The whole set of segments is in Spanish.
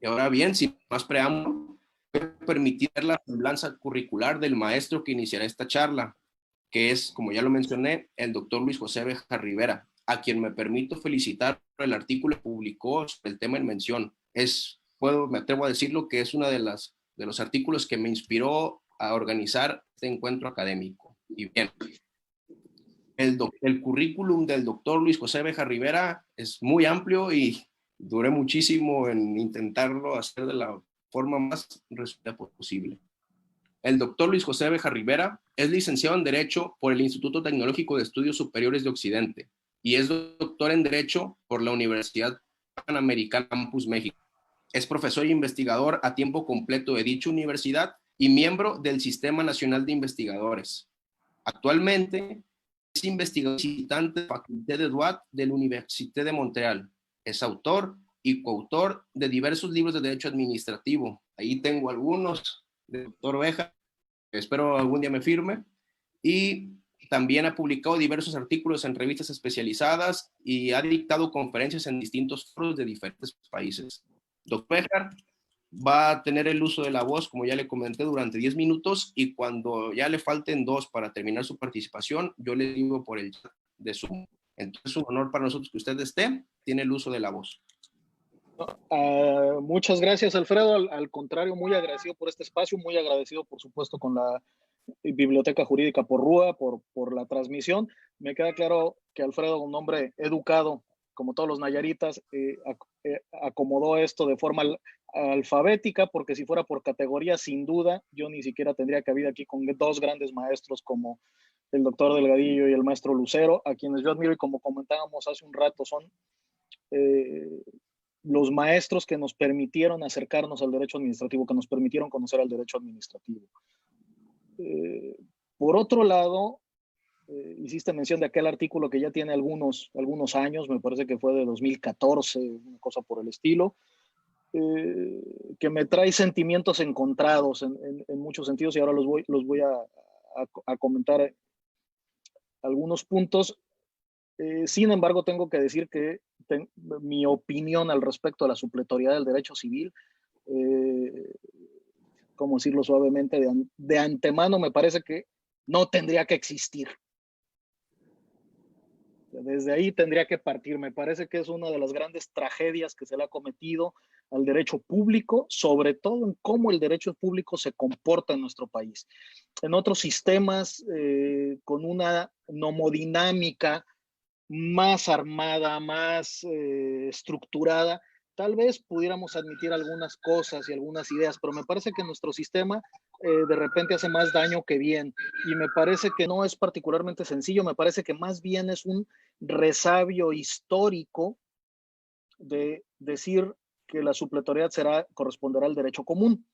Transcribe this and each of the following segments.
Y ahora bien, sin más preámbulo, voy a permitir la semblanza curricular del maestro que iniciará esta charla, que es, como ya lo mencioné, el doctor Luis José Béjar Rivera, a quien me permito felicitar por el artículo que publicó sobre el tema en mención. Me atrevo a decirlo, que es uno de los artículos que me inspiró a organizar este encuentro académico. Y bien, el currículum del doctor Luis José Béjar Rivera es muy amplio y duré muchísimo en intentarlo hacer de la forma más resumida posible. El doctor Luis José Béjar Rivera es licenciado en Derecho por el Instituto Tecnológico de Estudios Superiores de Occidente y es doctor en Derecho por la Universidad Panamericana Campus México. Es profesor e investigador a tiempo completo de dicha universidad y miembro del Sistema Nacional de Investigadores. Actualmente es investigador visitante de la Faculté de Droit de la Université de Montreal. Es autor y coautor de diversos libros de derecho administrativo. Ahí tengo algunos del doctor Béjar, espero algún día me firme, y también ha publicado diversos artículos en revistas especializadas y ha dictado conferencias en distintos foros de diferentes países. Doctor Béjar va a tener el uso de la voz, como ya le comenté, durante 10 minutos, y cuando ya le falten 2 para terminar su participación, yo le digo por el chat de Zoom. Entonces es un honor para nosotros que usted tiene el uso de la voz. Muchas gracias, Alfredo. Al contrario, muy agradecido por este espacio, muy agradecido, por supuesto, con la Biblioteca Jurídica Porrúa por la transmisión. Me queda claro que Alfredo, un hombre educado, como todos los nayaritas, acomodó esto de forma alfabética, porque si fuera por categoría, sin duda, yo ni siquiera tendría cabida aquí con dos grandes maestros como el doctor Delgadillo y el maestro Lucero, a quienes yo admiro, y como comentábamos hace un rato, son los maestros que nos permitieron acercarnos al derecho administrativo, que nos permitieron conocer al derecho administrativo. Por otro lado, hiciste mención de aquel artículo que ya tiene algunos años, me parece que fue de 2014, una cosa por el estilo, que me trae sentimientos encontrados en muchos sentidos, y ahora los voy a comentar algunos puntos. Sin embargo, tengo que decir que mi opinión al respecto de la supletoriedad del derecho civil, ¿cómo decirlo suavemente? De antemano me parece que no tendría que existir. Desde ahí tendría que partir. Me parece que es una de las grandes tragedias que se le ha cometido al derecho público, sobre todo en cómo el derecho público se comporta en nuestro país. En otros sistemas, con una nomodinámica más armada, más estructurada, tal vez pudiéramos admitir algunas cosas y algunas ideas, pero me parece que nuestro sistema de repente hace más daño que bien, y me parece que no es particularmente sencillo, me parece que más bien es un resabio histórico de decir que la supletoriedad corresponderá al derecho común,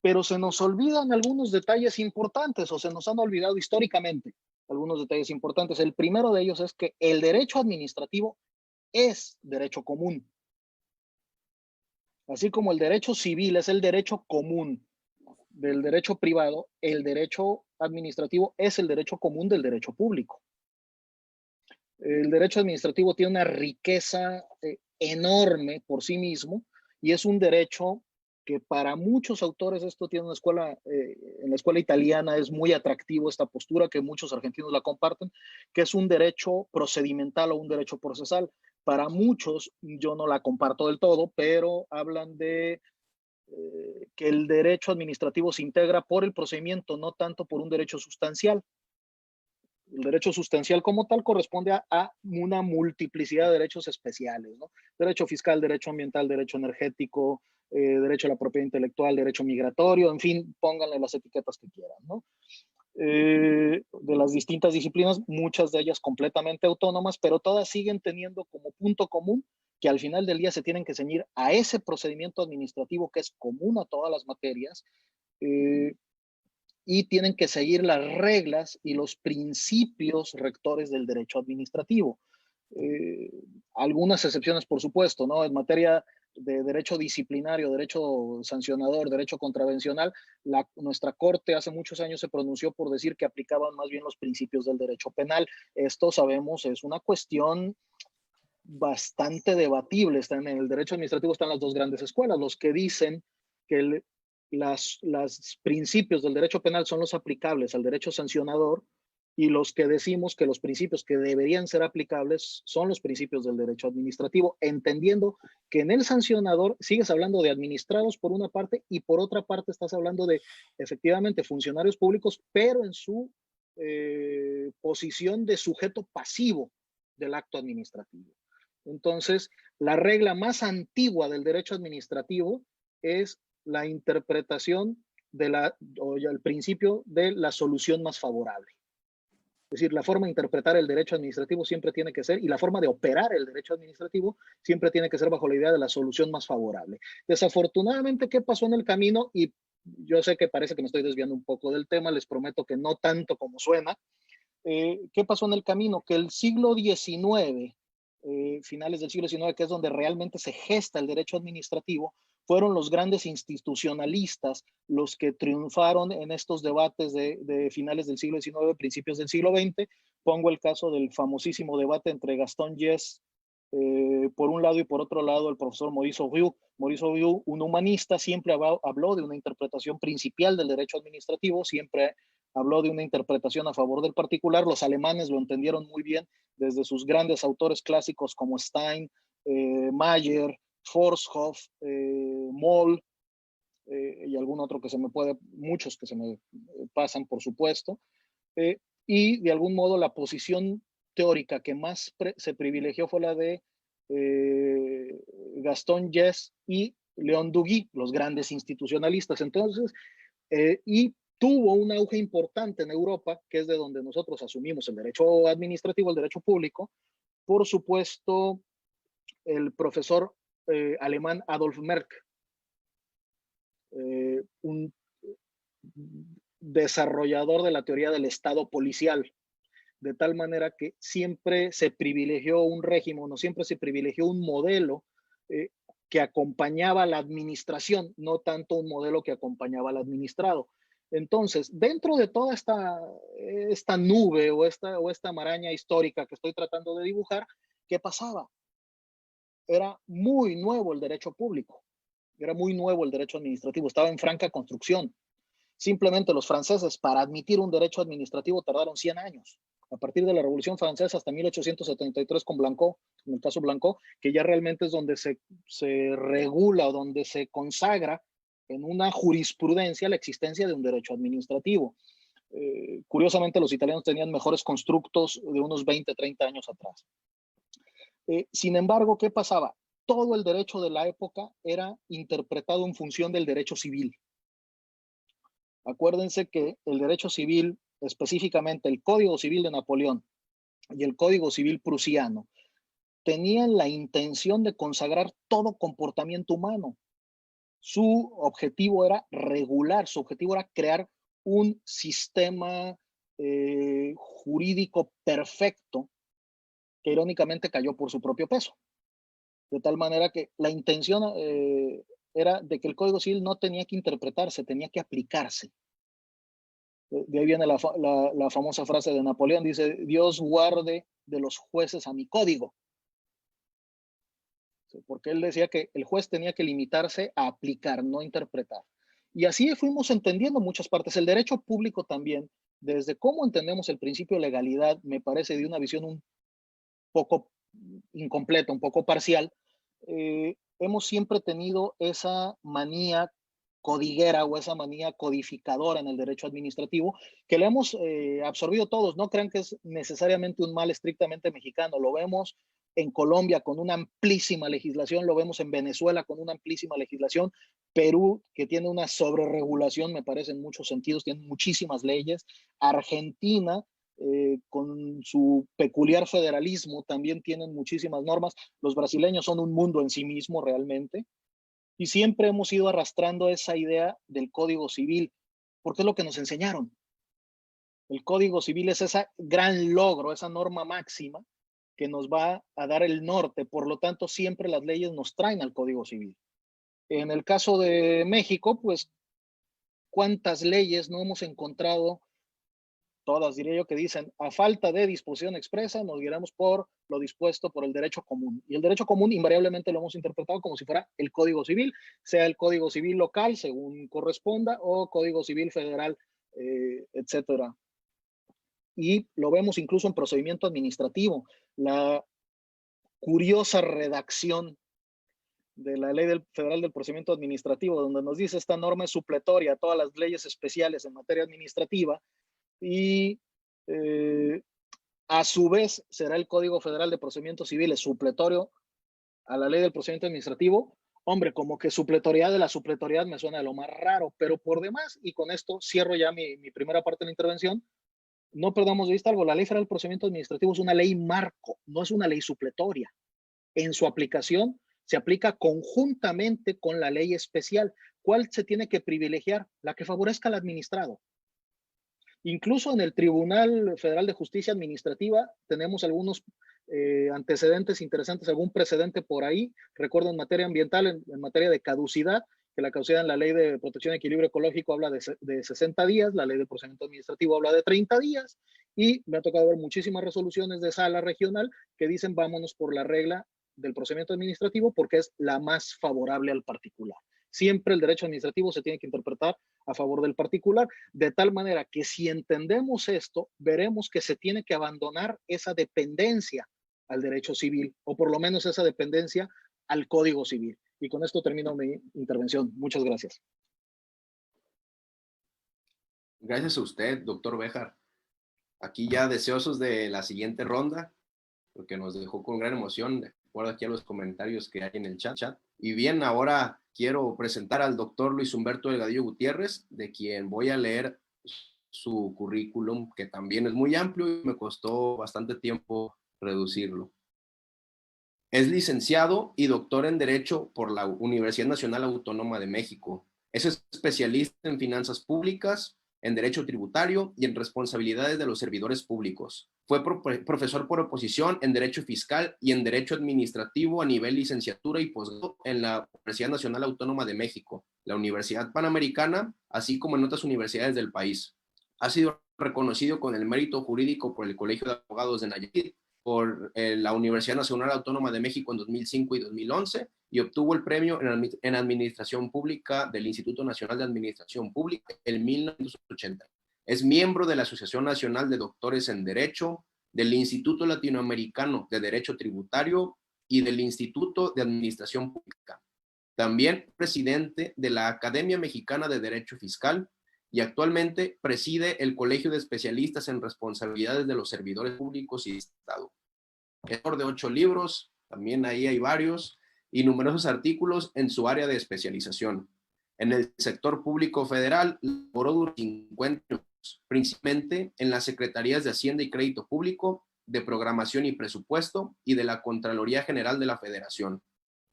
pero se nos olvidan algunos detalles importantes, o se nos han olvidado históricamente algunos detalles importantes. El primero de ellos es que el derecho administrativo es derecho común. Así como el derecho civil es el derecho común del derecho privado, el derecho administrativo es el derecho común del derecho público. El derecho administrativo tiene una riqueza enorme por sí mismo, y es un derecho que para muchos autores, esto tiene una escuela, en la escuela italiana es muy atractivo esta postura, que muchos argentinos la comparten, que es un derecho procedimental o un derecho procesal. Para muchos, yo no la comparto del todo, pero hablan de que el derecho administrativo se integra por el procedimiento, no tanto por un derecho sustancial. El derecho sustancial como tal corresponde a una multiplicidad de derechos especiales, ¿no? Derecho fiscal, derecho ambiental, derecho energético, derecho a la propiedad intelectual, derecho migratorio, en fin, pónganle las etiquetas que quieran, ¿no? De las distintas disciplinas, muchas de ellas completamente autónomas, pero todas siguen teniendo como punto común que al final del día se tienen que ceñir a ese procedimiento administrativo que es común a todas las materias, y tienen que seguir las reglas y los principios rectores del derecho administrativo. Algunas excepciones, por supuesto, ¿no? En materia de derecho disciplinario, derecho sancionador, derecho contravencional, nuestra Corte hace muchos años se pronunció por decir que aplicaban más bien los principios del derecho penal. Esto, sabemos, es una cuestión bastante debatible. En el derecho administrativo están las dos grandes escuelas, los que dicen que los principios del derecho penal son los aplicables al derecho sancionador, y los que decimos que los principios que deberían ser aplicables son los principios del derecho administrativo, entendiendo que en el sancionador sigues hablando de administrados por una parte y por otra parte estás hablando de efectivamente funcionarios públicos, pero en su posición de sujeto pasivo del acto administrativo. Entonces, la regla más antigua del derecho administrativo es la interpretación o el principio de la solución más favorable. Es decir, la forma de interpretar el derecho administrativo siempre tiene que ser, y la forma de operar el derecho administrativo siempre tiene que ser bajo la idea de la solución más favorable. Desafortunadamente, ¿qué pasó en el camino? Y yo sé que parece que me estoy desviando un poco del tema, les prometo que no tanto como suena. ¿Qué pasó en el camino? Que el siglo XIX, finales del siglo XIX, que es donde realmente se gesta el derecho administrativo, fueron los grandes institucionalistas los que triunfaron en estos debates de finales del siglo XIX, principios del siglo XX. Pongo el caso del famosísimo debate entre Gaston Yes, por un lado, y por otro lado el profesor Maurice Auriu. Maurice Auriu, un humanista, siempre habló de una interpretación principial del derecho administrativo, siempre habló de una interpretación a favor del particular. Los alemanes lo entendieron muy bien desde sus grandes autores clásicos como Stein, Mayer, Forshoff, Moll, y algún otro que se me puede, muchos que se me pasan, por supuesto. Y de algún modo la posición teórica que más se privilegió fue la de Gaston Yes y León Duguy, los grandes institucionalistas. Entonces, y tuvo un auge importante en Europa, que es de donde nosotros asumimos el derecho administrativo, el derecho público. Por supuesto, el profesor alemán Adolf Merck, un desarrollador de la teoría del Estado policial, de tal manera que siempre se privilegió un régimen, no siempre se privilegió un modelo que acompañaba a la administración, no tanto un modelo que acompañaba al administrado. Entonces, dentro de toda esta nube o esta maraña histórica que estoy tratando de dibujar, ¿qué pasaba? Era muy nuevo el derecho público, era muy nuevo el derecho administrativo, estaba en franca construcción. Simplemente los franceses, para admitir un derecho administrativo, tardaron 100 años. A partir de la Revolución Francesa hasta 1873 con Blanco, en el caso Blanco, que ya realmente es donde se regula o donde se consagra en una jurisprudencia la existencia de un derecho administrativo. Curiosamente, los italianos tenían mejores constructos de unos 20, 30 años atrás. Sin embargo, ¿qué pasaba? Todo el derecho de la época era interpretado en función del derecho civil. Acuérdense que el derecho civil, específicamente el Código Civil de Napoleón y el Código Civil prusiano, tenían la intención de consagrar todo comportamiento humano. Su objetivo era regular, su objetivo era crear un sistema jurídico perfecto que irónicamente cayó por su propio peso. De tal manera que la intención era de que el Código Civil no tenía que interpretarse, tenía que aplicarse. De ahí viene la famosa frase de Napoleón, dice: Dios guarde de los jueces a mi código. Porque él decía que el juez tenía que limitarse a aplicar, no interpretar. Y así fuimos entendiendo muchas partes. El derecho público también, desde cómo entendemos el principio de legalidad, me parece de una visión un poco incompleta, un poco parcial. Hemos siempre tenido esa manía codiguera o esa manía codificadora en el derecho administrativo que le hemos absorbido todos. No crean que es necesariamente un mal estrictamente mexicano. Lo vemos en Colombia con una amplísima legislación, lo vemos en Venezuela con una amplísima legislación, Perú, que tiene una sobreregulación, me parece, en muchos sentidos, tiene muchísimas leyes, Argentina, con su peculiar federalismo, también tienen muchísimas normas. Los brasileños son un mundo en sí mismo realmente, y siempre hemos ido arrastrando esa idea del Código Civil, porque es lo que nos enseñaron. El Código Civil es ese gran logro, esa norma máxima que nos va a dar el norte. Por lo tanto, siempre las leyes nos traen al Código Civil. En el caso de México, pues, ¿cuántas leyes no hemos encontrado todas diría yo, que dicen, a falta de disposición expresa, nos guiaremos por lo dispuesto por el derecho común. Y el derecho común invariablemente lo hemos interpretado como si fuera el Código Civil, sea el Código Civil local, según corresponda, o Código Civil federal, etcétera. Y lo vemos incluso en procedimiento administrativo. La curiosa redacción de la Ley Federal del Procedimiento Administrativo, donde nos dice esta norma es supletoria a todas las leyes especiales en materia administrativa y a su vez será el Código Federal de Procedimientos Civiles supletorio a la Ley del Procedimiento Administrativo. Hombre, como que supletoriedad de la supletoriedad me suena de lo más raro, pero por demás, y con esto cierro ya mi primera parte de la intervención, no perdamos de vista algo, la Ley Federal del Procedimiento Administrativo es una ley marco, no es una ley supletoria. En su aplicación se aplica conjuntamente con la ley especial. ¿Cuál se tiene que privilegiar? La que favorezca al administrado. Incluso en el Tribunal Federal de Justicia Administrativa tenemos algunos antecedentes interesantes, algún precedente por ahí. Recuerdo en materia ambiental, en materia de caducidad, que la caducidad en la Ley de Protección y Equilibrio Ecológico habla de 60 días, la Ley de Procedimiento Administrativo habla de 30 días, y me ha tocado ver muchísimas resoluciones de sala regional que dicen vámonos por la regla del procedimiento administrativo porque es la más favorable al particular. Siempre el derecho administrativo se tiene que interpretar a favor del particular, de tal manera que si entendemos esto, veremos que se tiene que abandonar esa dependencia al derecho civil, o por lo menos esa dependencia al Código Civil. Y con esto termino mi intervención. Muchas gracias. Gracias a usted, doctor Béjar. Aquí ya deseosos de la siguiente ronda, porque nos dejó con gran emoción. De acuerdo aquí a los comentarios que hay en el chat. Y bien, ahora quiero presentar al doctor Luis Humberto Delgadillo Gutiérrez, de quien voy a leer su currículum, que también es muy amplio y me costó bastante tiempo reducirlo. Es licenciado y doctor en Derecho por la Universidad Nacional Autónoma de México. Es especialista en finanzas públicas, en derecho tributario y en responsabilidades de los servidores públicos. Fue profesor por oposición en derecho fiscal y en derecho administrativo a nivel licenciatura y posgrado en la Universidad Nacional Autónoma de México, la Universidad Panamericana, así como en otras universidades del país. Ha sido reconocido con el mérito jurídico por el Colegio de Abogados de Nayarit, por la Universidad Nacional Autónoma de México en 2005 y 2011 y obtuvo el premio en Administración Pública del Instituto Nacional de Administración Pública en 1980. Es miembro de la Asociación Nacional de Doctores en Derecho, del Instituto Latinoamericano de Derecho Tributario y del Instituto de Administración Pública. También presidente de la Academia Mexicana de Derecho Fiscal y actualmente preside el Colegio de Especialistas en Responsabilidades de los Servidores Públicos y Estado. Es autor de 8 libros, también ahí hay varios, y numerosos artículos en su área de especialización. En el sector público federal, laboró durante 50 años, principalmente en las Secretarías de Hacienda y Crédito Público, de Programación y Presupuesto y de la Contraloría General de la Federación.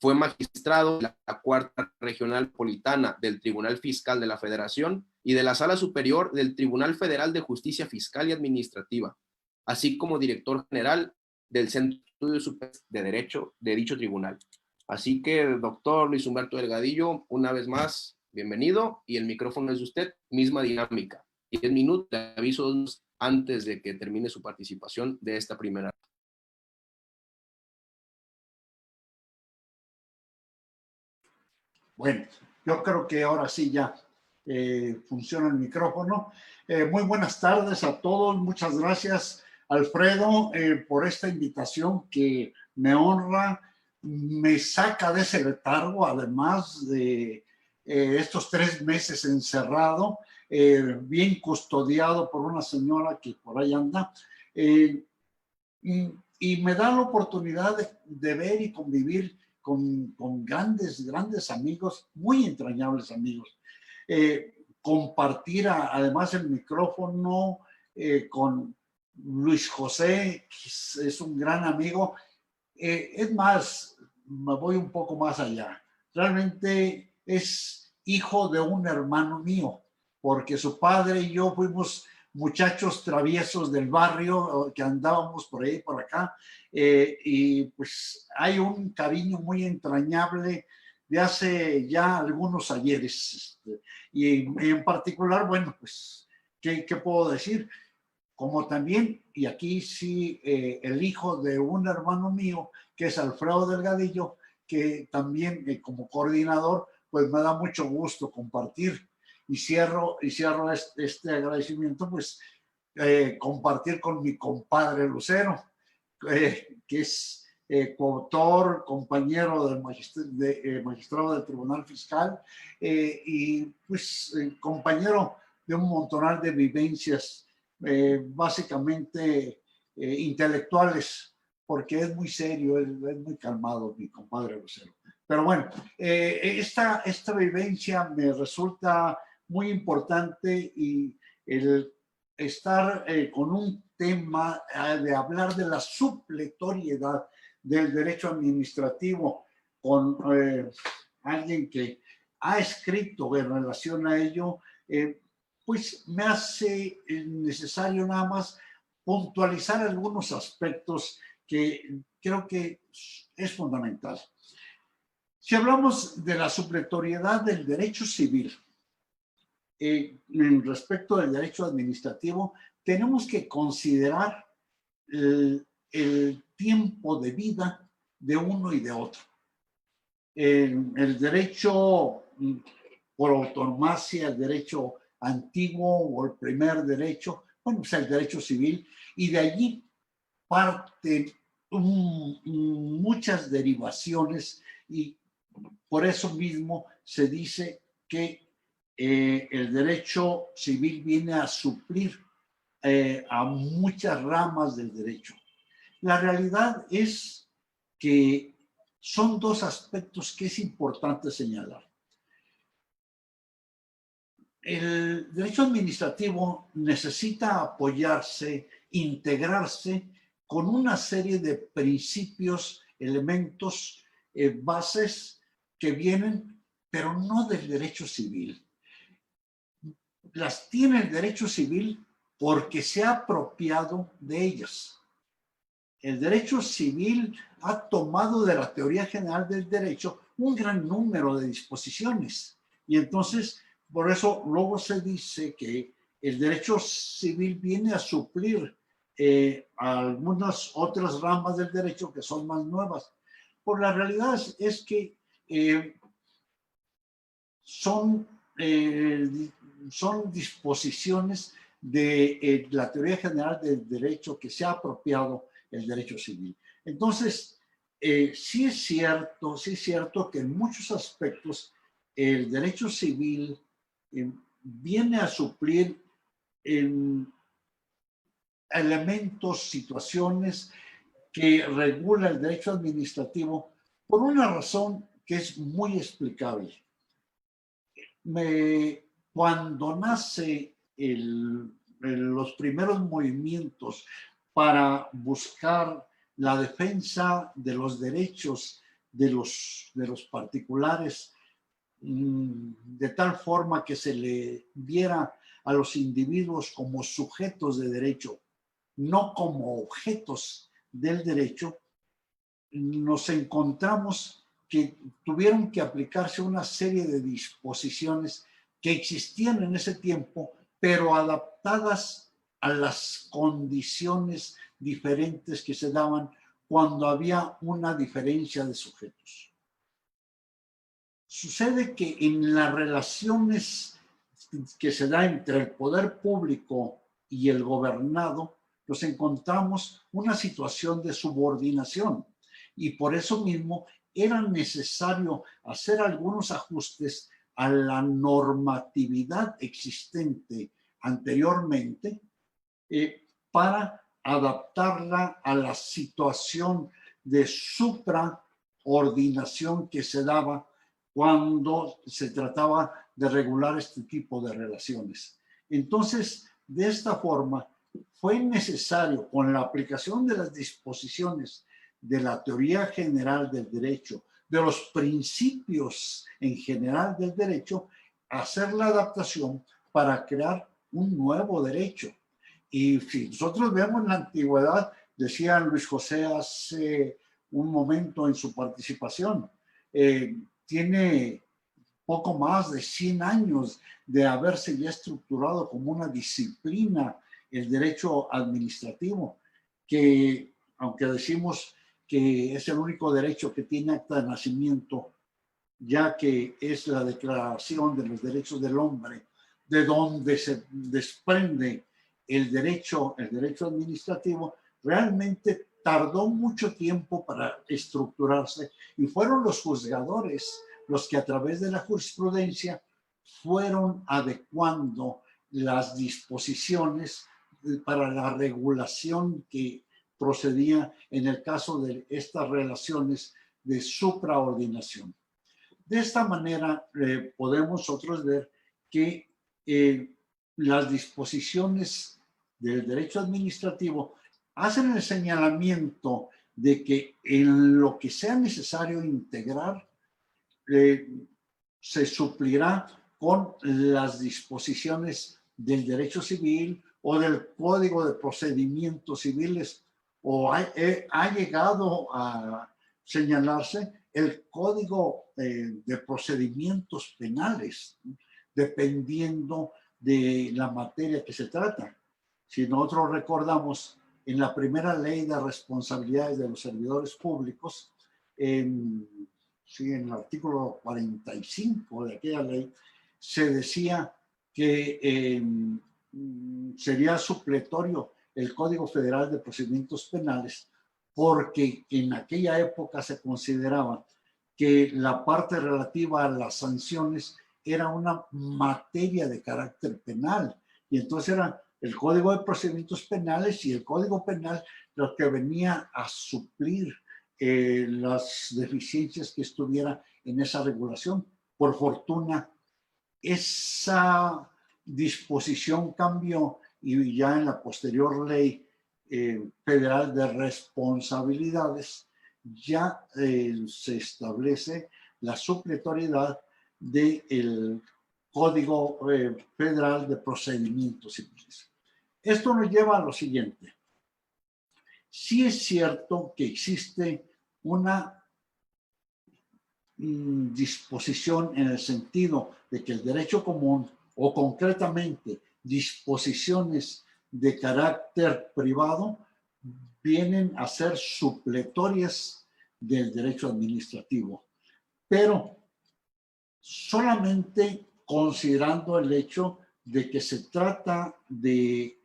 Fue magistrado de la Cuarta Regional Metropolitana del Tribunal Fiscal de la Federación y de la Sala Superior del Tribunal Federal de Justicia Fiscal y Administrativa, así como director general del Centro de Estudios Superiores de Derecho de dicho tribunal. Así que, doctor Luis Humberto Delgadillo, una vez más, bienvenido, y el micrófono es de usted, misma dinámica. 10 minutos de aviso antes de que termine su participación de esta primera. Bueno, yo creo que ahora sí ya funciona el micrófono. Muy buenas tardes a todos. Muchas gracias, Alfredo, por esta invitación que me honra, me saca de ese letargo, además de estos 3 meses encerrado, bien custodiado por una señora que por ahí anda. Y me da la oportunidad de ver y convivir con grandes amigos, muy entrañables amigos. Compartir además el micrófono con Luis José, que es un gran amigo. Es más, me voy un poco más allá. Realmente es hijo de un hermano mío, porque su padre y yo fuimos muchachos traviesos del barrio que andábamos por ahí, por acá, y pues hay un cariño muy entrañable de hace ya algunos ayeres. Y en particular, bueno, pues, ¿qué puedo decir? como también, y aquí sí, el hijo de un hermano mío, que es Alfredo Delgadillo, que también como coordinador, pues me da mucho gusto compartir. Y cierro este agradecimiento, pues compartir con mi compadre Lucero, que es coautor, compañero del magistrado del Tribunal Fiscal, y pues compañero de un montonal de vivencias, básicamente intelectuales, porque es muy serio, es muy calmado mi compadre Lucero. Pero bueno, esta vivencia me resulta muy importante, y el estar con un tema de hablar de la supletoriedad del derecho administrativo con alguien que ha escrito en relación a ello, pues me hace necesario nada más puntualizar algunos aspectos que creo que es fundamental. Si hablamos de la supletoriedad del derecho civil, en respecto del derecho administrativo, tenemos que considerar el tiempo de vida de uno y de otro. El derecho por autonomacia, el derecho antiguo o el primer derecho, bueno, pues el derecho civil, y de allí parten muchas derivaciones, y por eso mismo se dice que el derecho civil viene a suplir a muchas ramas del derecho. La realidad es que son dos aspectos que es importante señalar. El derecho administrativo necesita apoyarse, integrarse con una serie de principios, elementos, bases que vienen, pero no del derecho civil. Las tiene el derecho civil porque se ha apropiado de ellas. El derecho civil ha tomado de la teoría general del derecho un gran número de disposiciones, y entonces por eso luego se dice que el derecho civil viene a suplir algunas otras ramas del derecho que son más nuevas. Por la realidad es que son disposiciones de la teoría general del derecho que se ha apropiado el derecho civil. Entonces, sí es cierto que en muchos aspectos el derecho civil viene a suplir elementos, situaciones que regula el derecho administrativo por una razón que es muy explicable. Cuando nace los primeros movimientos para buscar la defensa de los derechos de los particulares, de tal forma que se le viera a los individuos como sujetos de derecho, no como objetos del derecho, nos encontramos que tuvieron que aplicarse una serie de disposiciones que existían en ese tiempo, pero adaptadas a las condiciones diferentes que se daban cuando había una diferencia de sujetos. Sucede que en las relaciones que se da entre el poder público y el gobernado, nos encontramos una situación de subordinación, y por eso mismo era necesario hacer algunos ajustes a la normatividad existente anteriormente para adaptarla a la situación de supraordinación que se daba cuando se trataba de regular este tipo de relaciones. Entonces, de esta forma, fue necesario, con la aplicación de las disposiciones de la teoría general del derecho, de los principios en general del derecho, hacer la adaptación para crear un nuevo derecho. Y si nosotros vemos la antigüedad, decía Luis José hace un momento en su participación, tiene poco más de 100 años de haberse ya estructurado como una disciplina el derecho administrativo, que aunque decimos que es el único derecho que tiene acta de nacimiento, ya que es la Declaración de los Derechos del Hombre, de donde se desprende el derecho administrativo, realmente tardó mucho tiempo para estructurarse y fueron los juzgadores los que a través de la jurisprudencia fueron adecuando las disposiciones para la regulación que procedía en el caso de estas relaciones de supraordinación. De esta manera podemos nosotros ver que las disposiciones del derecho administrativo hacen el señalamiento de que en lo que sea necesario integrar se suplirá con las disposiciones del derecho civil o del Código de Procedimientos Civiles, o ha llegado a señalarse el Código de Procedimientos Penales, dependiendo de la materia que se trata. Si nosotros recordamos, en la primera ley de responsabilidades de los servidores públicos, en el artículo 45 de aquella ley, se decía que sería supletorio el Código Federal de Procedimientos Penales, porque en aquella época se consideraba que la parte relativa a las sanciones era una materia de carácter penal, y entonces era el Código de Procedimientos Penales y el Código Penal lo que venía a suplir las deficiencias que estuviera en esa regulación. Por fortuna, esa disposición cambió y ya en la posterior ley federal de responsabilidades ya se establece la supletoriedad del Código Federal de Procedimientos Civiles. Esto nos lleva a lo siguiente. Sí es cierto que existe una disposición en el sentido de que el derecho común, o concretamente disposiciones de carácter privado, vienen a ser supletorias del derecho administrativo, pero solamente considerando el hecho de que se trata de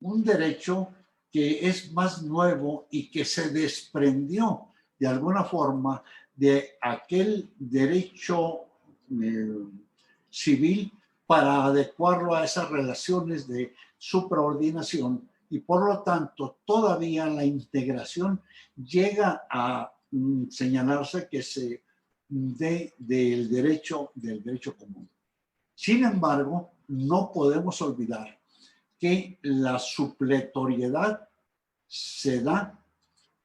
un derecho que es más nuevo y que se desprendió de alguna forma de aquel derecho civil para adecuarlo a esas relaciones de supraordinación, y por lo tanto todavía la integración llega a señalarse que se dé del derecho común. Sin embargo, no podemos olvidar que la supletoriedad se da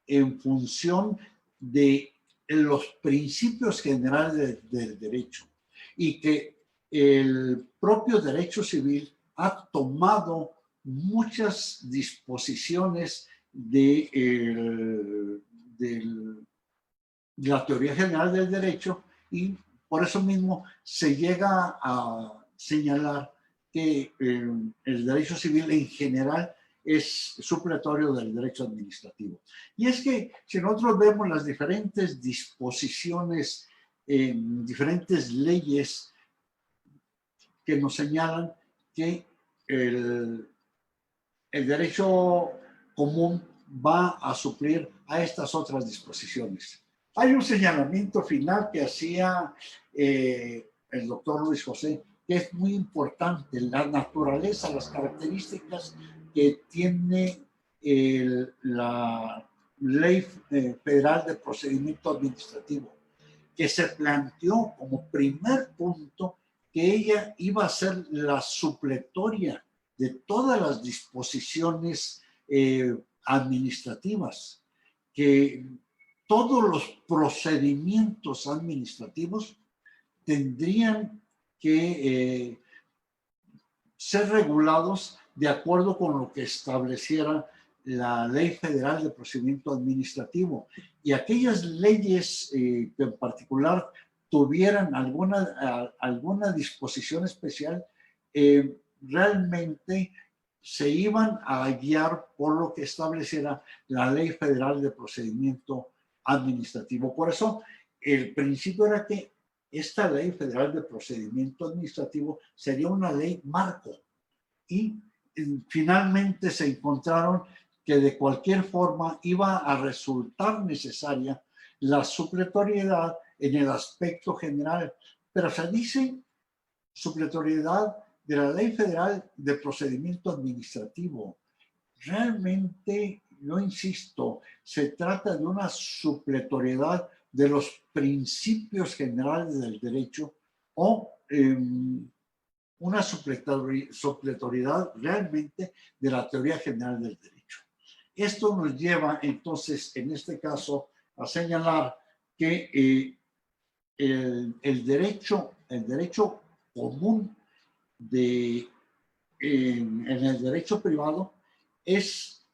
en función de los principios generales del derecho, y que el propio derecho civil ha tomado muchas disposiciones de la teoría general del derecho, y por eso mismo se llega a señalar que el derecho civil en general es supletorio del derecho administrativo. Y es que si nosotros vemos las diferentes disposiciones, diferentes leyes que nos señalan que el derecho común va a suplir a estas otras disposiciones. Hay un señalamiento final que hacía el doctor Luis José, que es muy importante: la naturaleza, las características que tiene la Ley Federal de Procedimiento Administrativo, que se planteó como primer punto que ella iba a ser la supletoria de todas las disposiciones administrativas, que todos los procedimientos administrativos tendrían que ser regulados de acuerdo con lo que estableciera la Ley Federal de Procedimiento Administrativo, y aquellas leyes que en particular tuvieran alguna disposición especial, realmente se iban a guiar por lo que estableciera la Ley Federal de Procedimiento Administrativo. Por eso, el principio era que esta Ley Federal de Procedimiento Administrativo sería una ley marco. Y finalmente se encontraron que de cualquier forma iba a resultar necesaria la supletoriedad en el aspecto general, pero se dice supletoriedad de la Ley Federal de Procedimiento Administrativo. Realmente, yo insisto, se trata de una supletoriedad de los principios generales del derecho o una supletoriedad realmente de la teoría general del derecho. Esto nos lleva entonces, en este caso, a señalar que el derecho común en el derecho privado es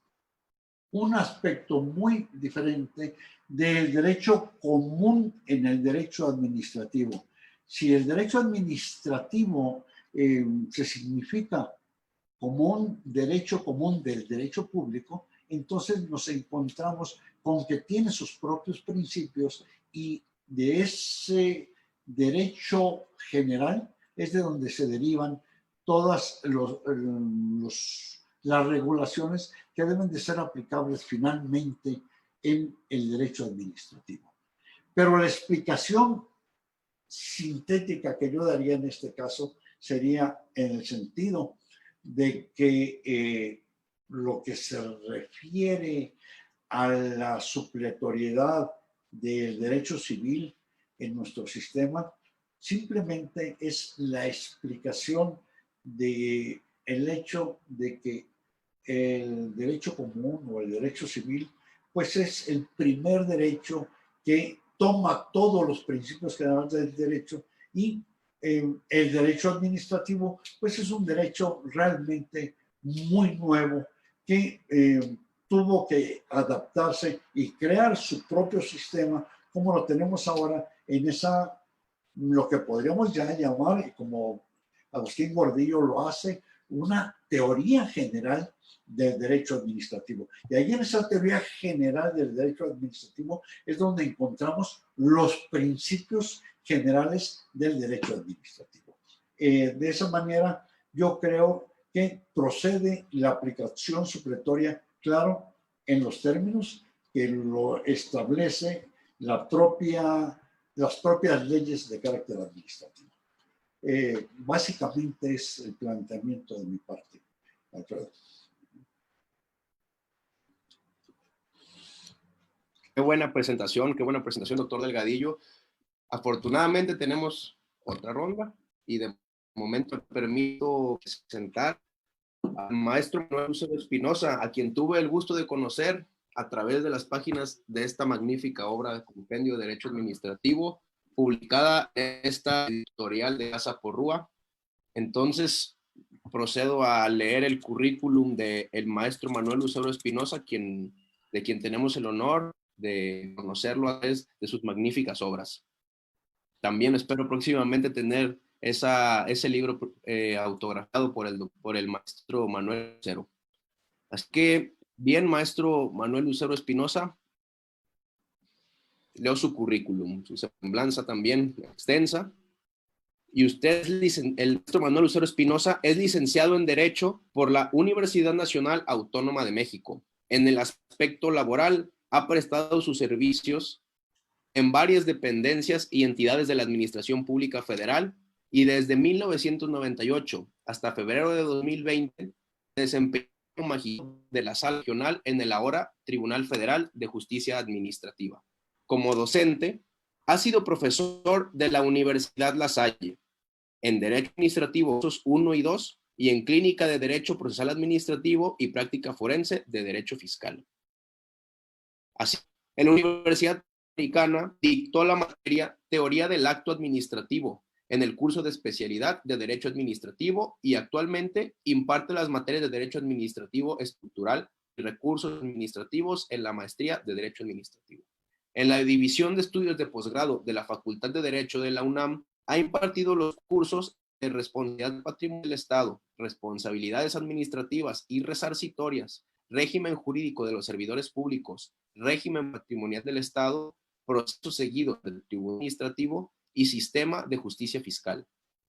un aspecto muy diferente del derecho común en el derecho administrativo. Si el derecho administrativo se significa como un derecho común del derecho público, entonces nos encontramos con que tiene sus propios principios y de ese derecho general es de donde se derivan todas las regulaciones que deben de ser aplicables finalmente en el derecho administrativo. Pero la explicación sintética que yo daría en este caso sería en el sentido de que lo que se refiere a la supletoriedad del derecho civil en nuestro sistema simplemente es la explicación del hecho de que el derecho común o el derecho civil pues es el primer derecho que toma todos los principios generales del derecho y el derecho administrativo pues es un derecho realmente muy nuevo que tuvo que adaptarse y crear su propio sistema como lo tenemos ahora en esa, lo que podríamos ya llamar, como Agustín Gordillo lo hace, una teoría general del derecho administrativo. Y ahí en esa teoría general del derecho administrativo es donde encontramos los principios generales del derecho administrativo. De esa manera, yo creo que procede la aplicación supletoria, claro, en los términos que lo establece las propias leyes de carácter administrativo. Básicamente es el planteamiento de mi parte, Alfredo. Qué buena presentación, doctor Delgadillo. Afortunadamente tenemos otra ronda y de momento me permito presentar al maestro Manuel Lucero Espinosa, a quien tuve el gusto de conocer a través de las páginas de esta magnífica obra de compendio de Derecho Administrativo, publicada en esta editorial de Casa Porrúa. Entonces, procedo a leer el currículum del maestro Manuel Lucero Espinosa, de quien tenemos el honor de conocerlo a través de sus magníficas obras. También espero próximamente tener ese libro autografiado por el maestro Manuel Lucero. Así que, bien, maestro Manuel Lucero Espinosa, leo su currículum, su semblanza también extensa. Y usted, el maestro Manuel Lucero Espinosa, es licenciado en Derecho por la Universidad Nacional Autónoma de México. En el aspecto laboral, ha prestado sus servicios en varias dependencias y entidades de la Administración Pública Federal y desde 1998 hasta febrero de 2020 se desempeñó como magistrado de la Sala Regional en el ahora Tribunal Federal de Justicia Administrativa. Como docente, ha sido profesor de la Universidad La Salle en Derecho Administrativo 1 y 2 y en Clínica de Derecho Procesal Administrativo y Práctica Forense de Derecho Fiscal. Así, en la Universidad Americana dictó la materia Teoría del Acto Administrativo en el curso de especialidad de Derecho Administrativo y actualmente imparte las materias de Derecho Administrativo Estructural y Recursos Administrativos en la maestría de Derecho Administrativo. En la División de Estudios de Posgrado de la Facultad de Derecho de la UNAM ha impartido los cursos de responsabilidad patrimonial del Estado, responsabilidades administrativas y resarcitorias, régimen jurídico de los servidores públicos, régimen patrimonial del Estado, proceso seguido del tribunal administrativo y sistema de justicia fiscal.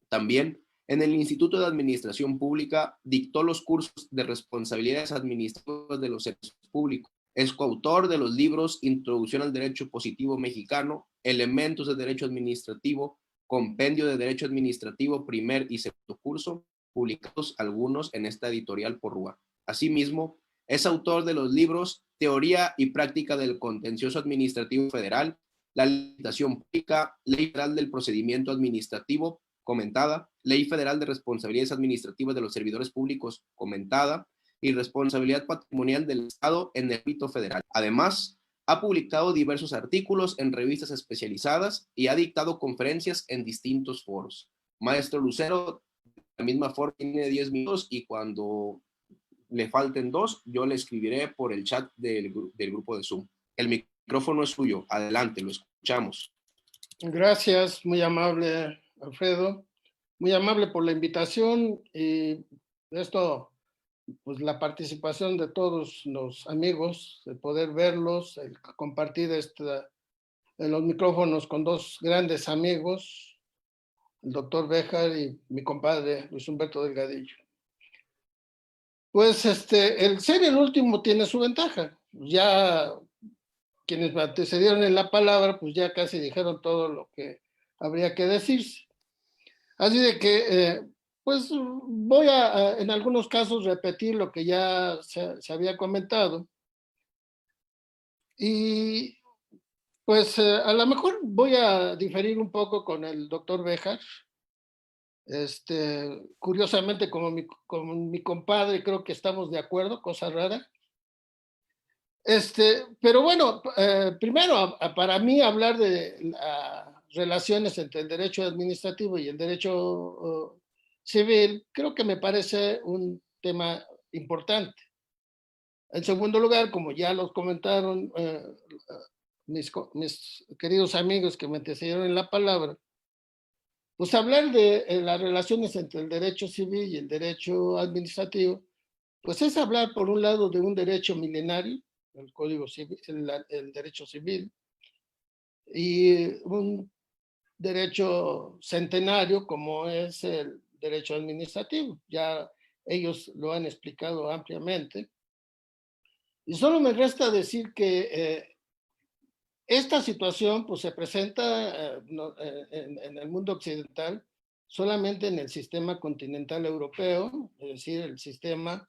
También, en el Instituto de Administración Pública dictó los cursos de responsabilidades administrativas de los servicios públicos. Es coautor de los libros Introducción al Derecho Positivo Mexicano, Elementos de Derecho Administrativo, Compendio de Derecho Administrativo, primer y segundo curso, publicados algunos en esta editorial Porrúa. Asimismo, es autor de los libros Teoría y Práctica del Contencioso Administrativo Federal, La Licitación Pública, Ley Federal del Procedimiento Administrativo, comentada, Ley Federal de Responsabilidades Administrativas de los Servidores Públicos, comentada, y Responsabilidad Patrimonial del Estado en el ámbito federal. Además, ha publicado diversos artículos en revistas especializadas y ha dictado conferencias en distintos foros. Maestro Lucero, de la misma forma, tiene 10 minutos y cuando le falten 2, yo le escribiré por el chat del grupo de Zoom. El micrófono es suyo. Adelante, lo escuchamos. Gracias, muy amable, Alfredo. Muy amable por la invitación y esto, pues la participación de todos los amigos, el poder verlos, el compartir los micrófonos con dos grandes amigos, el doctor Béjar y mi compadre Luis Humberto Delgadillo. Pues el ser el último tiene su ventaja. Ya quienes me antecedieron en la palabra, pues ya casi dijeron todo lo que habría que decirse. Así de que, pues voy a, en algunos casos, repetir lo que ya se había comentado. Y pues a lo mejor voy a diferir un poco con el doctor Béjar. Curiosamente, como mi compadre, creo que estamos de acuerdo, cosa rara. Pero bueno, primero, para mí hablar de las relaciones entre el derecho administrativo y el derecho civil, creo que me parece un tema importante. En segundo lugar, como ya los comentaron mis queridos amigos que me antecedieron en la palabra, pues hablar de las relaciones entre el derecho civil y el derecho administrativo, pues es hablar por un lado de un derecho milenario, el Código Civil, el derecho civil, y un derecho centenario como es el derecho administrativo. Ya ellos lo han explicado ampliamente. Y solo me resta decir que esta situación pues, se presenta en el mundo occidental solamente en el sistema continental europeo, es decir, el sistema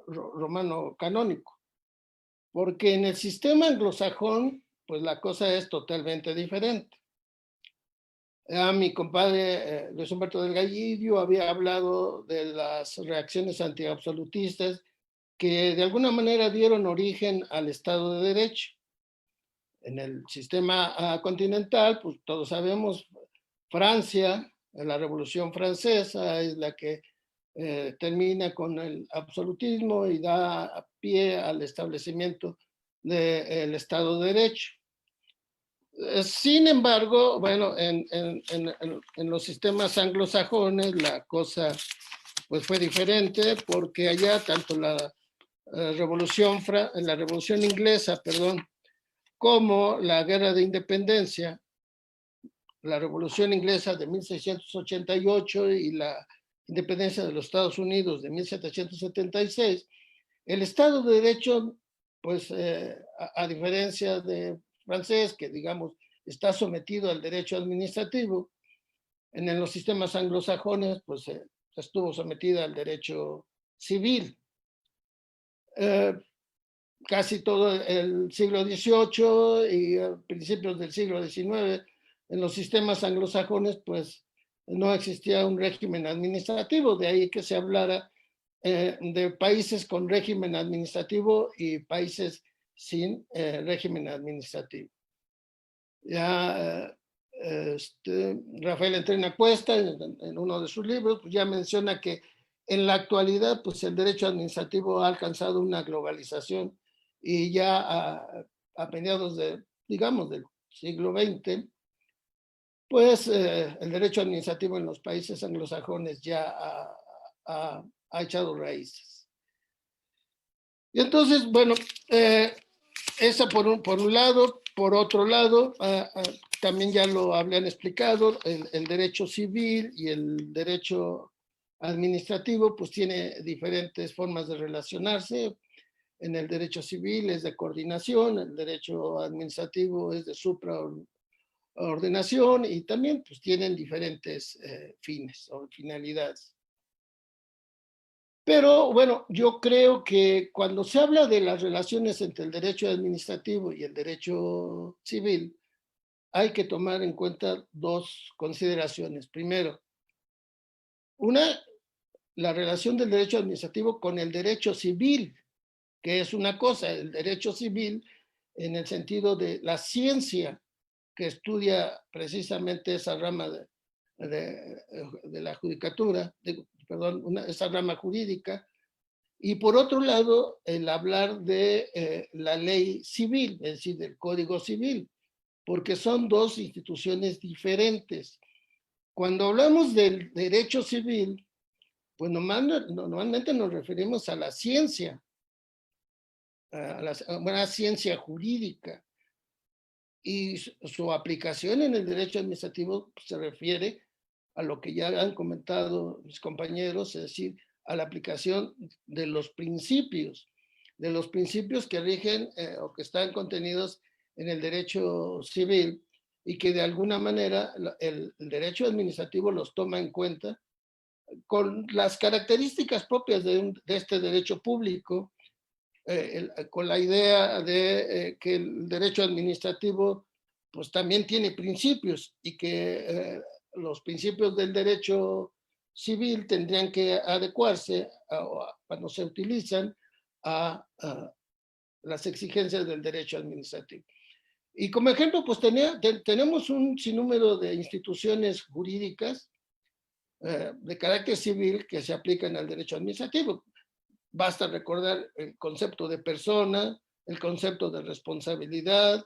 romano canónico. Porque en el sistema anglosajón, pues la cosa es totalmente diferente. Mi compadre Luis Humberto Delgadillo había hablado de las reacciones antiabsolutistas que de alguna manera dieron origen al Estado de Derecho. En el sistema continental, pues todos sabemos, Francia, la Revolución Francesa es la que termina con el absolutismo y da pie al establecimiento del Estado de Derecho. Sin embargo, bueno, en los sistemas anglosajones la cosa pues fue diferente porque allá tanto la revolución inglesa, como la guerra de independencia, la revolución inglesa de 1688 y la independencia de los Estados Unidos de 1776, el Estado de Derecho, pues a diferencia de francés, que digamos está sometido al derecho administrativo, en los sistemas anglosajones, pues estuvo sometida al derecho civil. Casi todo el siglo XVIII y principios del siglo XIX, en los sistemas anglosajones, pues no existía un régimen administrativo, de ahí que se hablara de países con régimen administrativo y países sin régimen administrativo. Ya Rafael Entrena Cuesta, en uno de sus libros, pues ya menciona que en la actualidad, pues el derecho administrativo ha alcanzado una globalización y ya a mediados digamos, del siglo XX, pues el derecho administrativo en los países anglosajones ya ha echado raíces. Y entonces, bueno, esa por un lado. Por otro lado, también ya lo habían explicado, el derecho civil y el derecho administrativo pues tiene diferentes formas de relacionarse. En el derecho civil es de coordinación, el derecho administrativo es de supraordenación y también pues tienen diferentes fines o finalidades. Pero bueno, yo creo que cuando se habla de las relaciones entre el derecho administrativo y el derecho civil, hay que tomar en cuenta dos consideraciones. Primero, la relación del derecho administrativo con el derecho civil, que es una cosa, el derecho civil en el sentido de la ciencia que estudia precisamente esa rama de la judicatura, esa rama jurídica, y por otro lado, el hablar de la ley civil, es decir, del Código Civil, porque son dos instituciones diferentes. Cuando hablamos del derecho civil, pues normalmente nos referimos a la ciencia, a la ciencia jurídica, y su aplicación en el derecho administrativo se refiere a lo que ya han comentado mis compañeros, es decir, a la aplicación de los principios que rigen o que están contenidos en el derecho civil y que de alguna manera el derecho administrativo los toma en cuenta con las características propias de este derecho público, con la idea de que el derecho administrativo pues también tiene principios y que los principios del derecho civil tendrían que adecuarse cuando se utilizan a las exigencias del derecho administrativo. Y como ejemplo, pues tenemos un sinnúmero de instituciones jurídicas de carácter civil que se aplican al derecho administrativo. Basta recordar el concepto de persona, el concepto de responsabilidad,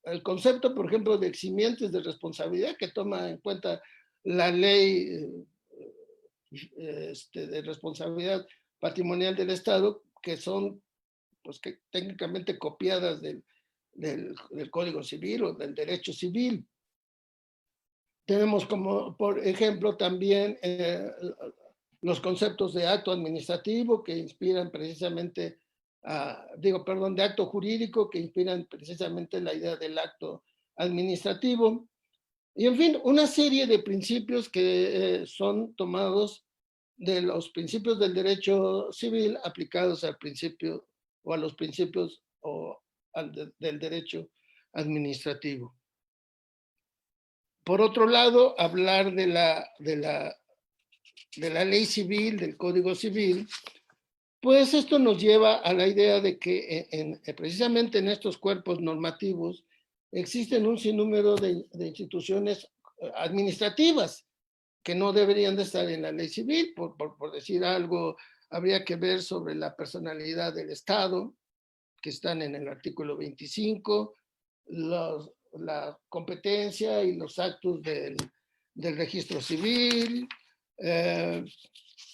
el concepto, por ejemplo, de eximientes de responsabilidad que toma en cuenta la ley de responsabilidad patrimonial del Estado, que son pues, que técnicamente copiadas del Código Civil o del derecho civil. Tenemos como, por ejemplo, también los conceptos de acto administrativo que inspiran precisamente, de acto jurídico que inspiran precisamente la idea del acto administrativo. Y en fin, una serie de principios que son tomados de los principios del derecho civil aplicados al principio o a los principios del derecho administrativo. Por otro lado, hablar de la ley civil, del Código Civil, pues esto nos lleva a la idea de que precisamente en estos cuerpos normativos existen un sinnúmero de instituciones administrativas que no deberían de estar en la ley civil. Por decir algo, habría que ver sobre la personalidad del Estado, que están en el artículo 25, la competencia y los actos del registro civil,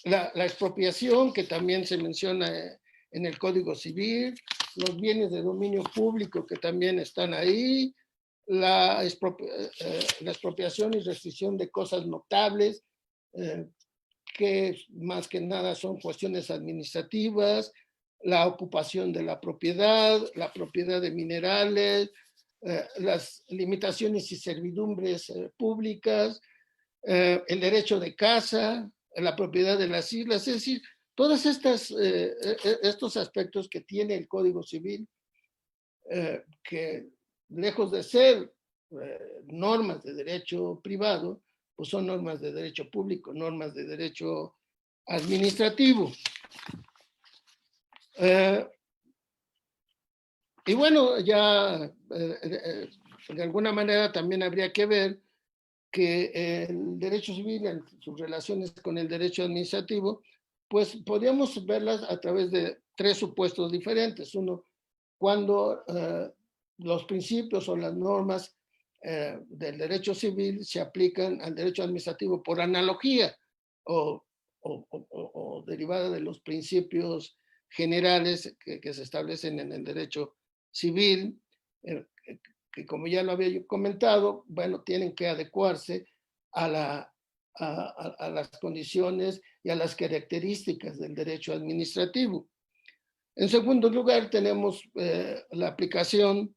la expropiación, que también se menciona en el Código Civil, los bienes de dominio público que también están ahí, la expropiación y restricción de cosas notables, que más que nada son cuestiones administrativas, la ocupación de la propiedad de minerales, las limitaciones y servidumbres públicas, el derecho de casa, la propiedad de las islas, es decir, todos estos aspectos que tiene el Código Civil, que lejos de ser normas de derecho privado, pues son normas de derecho público, normas de derecho administrativo. Y bueno, ya de alguna manera también habría que ver que el derecho civil en sus relaciones con el derecho administrativo, pues podríamos verlas a través de tres supuestos diferentes. Uno, cuando los principios o las normas del derecho civil se aplican al derecho administrativo por analogía o derivada de los principios generales que se establecen en el derecho civil, que como ya lo había yo comentado, bueno, tienen que adecuarse a las condiciones y a las características del derecho administrativo. En segundo lugar, tenemos la aplicación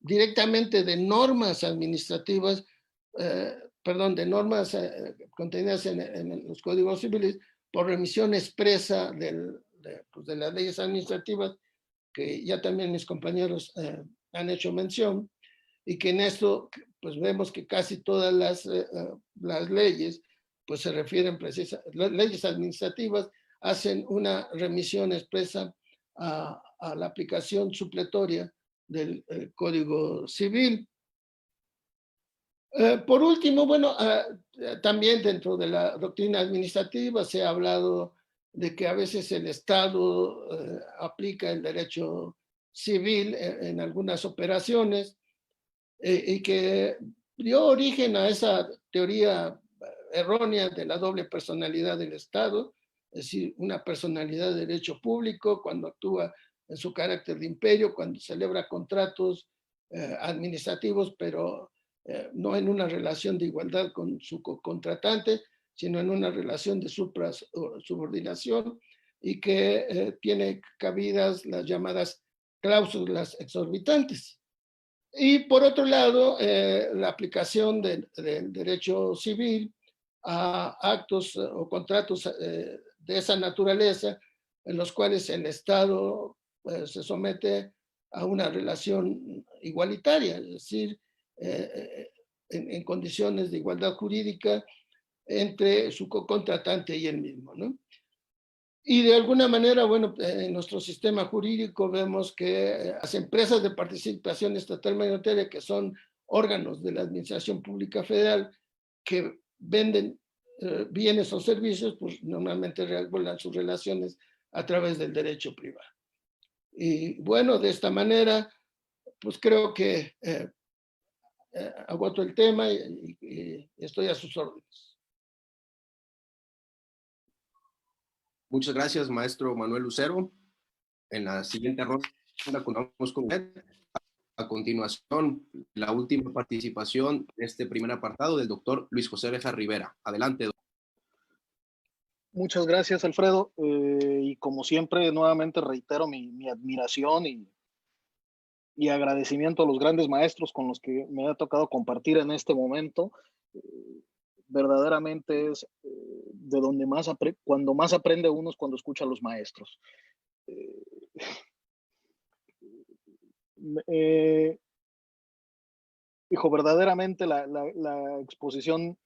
directamente de normas administrativas, de normas contenidas en los códigos civiles por remisión expresa de las leyes administrativas, que ya también mis compañeros han hecho mención, y que en esto pues vemos que casi todas las leyes pues se refieren precisamente, las leyes administrativas hacen una remisión expresa a la aplicación supletoria del Código Civil. Por último, bueno, también dentro de la doctrina administrativa se ha hablado de que a veces el Estado aplica el derecho civil en algunas operaciones y que dio origen a esa teoría errónea de la doble personalidad del Estado, es decir, una personalidad de derecho público cuando actúa en su carácter de imperio, cuando celebra contratos administrativos, pero no en una relación de igualdad con su contratante, sino en una relación de subordinación, y que tiene cabidas las llamadas cláusulas exorbitantes. Y por otro lado, la aplicación del derecho civil a actos o contratos de esa naturaleza, en los cuales el Estado se somete a una relación igualitaria, es decir, en condiciones de igualdad jurídica entre su contratante y él mismo, ¿no? Y de alguna manera, bueno, en nuestro sistema jurídico vemos que las empresas de participación estatal mayoritaria, que son órganos de la Administración Pública Federal, que venden bienes o servicios, pues normalmente regulan sus relaciones a través del derecho privado. Y bueno, de esta manera, pues creo que agoto el tema y estoy a sus órdenes. Muchas gracias, maestro Manuel Lucero. En la siguiente ronda continuamos con usted. A continuación, la última participación de este primer apartado del doctor Luis José Béjar Rivera. Adelante, doctor. Muchas gracias, Alfredo. Y como siempre, nuevamente reitero mi admiración y agradecimiento a los grandes maestros con los que me ha tocado compartir en este momento. Verdaderamente es de donde cuando más aprende uno es cuando escucha a los maestros. Hijo, verdaderamente la exposición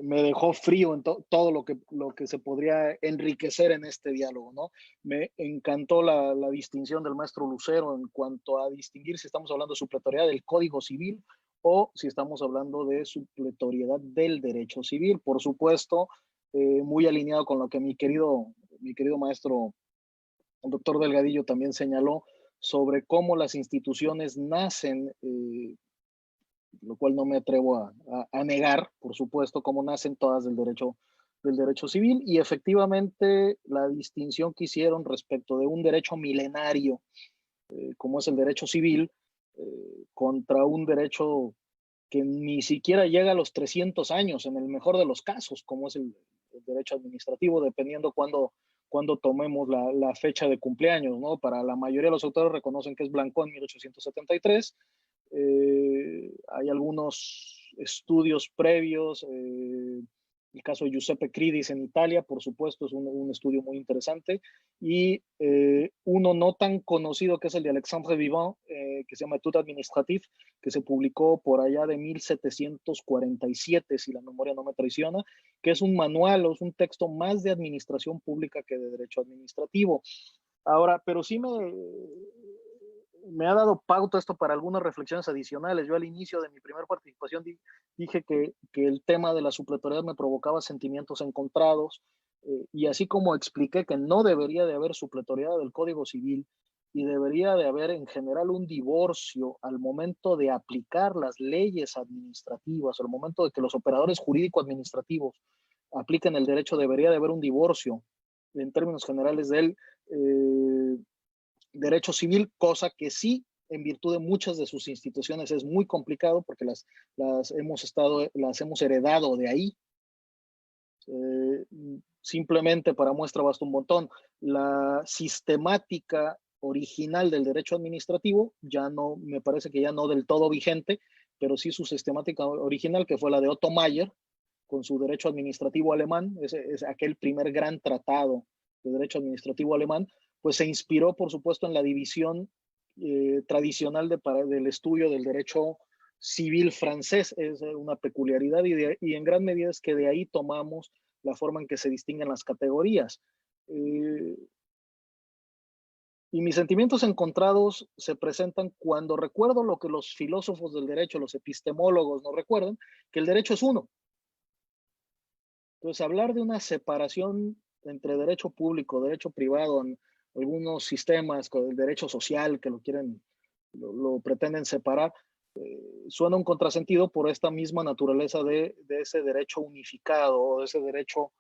me dejó frío en todo lo que se podría enriquecer en este diálogo, ¿no? Me encantó la distinción del maestro Lucero en cuanto a distinguir si estamos hablando de supletoriedad del Código Civil o si estamos hablando de supletoriedad del derecho civil. Por supuesto, muy alineado con lo que mi querido maestro, el doctor Delgadillo, también señaló sobre cómo las instituciones nacen, lo cual no me atrevo a negar, por supuesto, cómo nacen todas del derecho civil, y efectivamente la distinción que hicieron respecto de un derecho milenario, como es el derecho civil, contra un derecho que ni siquiera llega a los 300 años, en el mejor de los casos, como es el derecho administrativo, dependiendo cuando tomemos la fecha de cumpleaños, ¿no? Para la mayoría de los autores reconocen que es Blanco en 1873. Hay algunos estudios previos, el caso de Giuseppe Cridis en Italia, por supuesto, es un estudio muy interesante, y uno no tan conocido que es el de Alexandre Vivant, que se llama Etude Administrative, que se publicó por allá de 1747, si la memoria no me traiciona, que es un manual o es un texto más de administración pública que de derecho administrativo. Ahora, pero sí me ha dado pauta esto para algunas reflexiones adicionales. Yo al inicio de mi primera participación dije que el tema de la supletoriedad me provocaba sentimientos encontrados, y así como expliqué que no debería de haber supletoriedad del Código Civil, y debería de haber en general un divorcio al momento de aplicar las leyes administrativas, al momento de que los operadores jurídico-administrativos apliquen el derecho, debería de haber un divorcio en términos generales del derecho civil, cosa que sí, en virtud de muchas de sus instituciones, es muy complicado porque las hemos heredado de ahí. Simplemente para muestra basta un montón. La sistemática original del derecho administrativo ya no, me parece que ya no del todo vigente, pero sí su sistemática original, que fue la de Otto Mayer, con su derecho administrativo alemán, es aquel primer gran tratado de derecho administrativo alemán, pues se inspiró, por supuesto, en la división tradicional del estudio del derecho civil francés. Es una peculiaridad y en gran medida es que de ahí tomamos la forma en que se distinguen las categorías. Y mis sentimientos encontrados se presentan cuando recuerdo lo que los filósofos del derecho, los epistemólogos nos recuerdan, que el derecho es uno. Entonces, hablar de una separación entre derecho público, derecho privado, en algunos sistemas, con el derecho social que lo pretenden separar, suena un contrasentido por esta misma naturaleza de ese derecho unificado o de ese derecho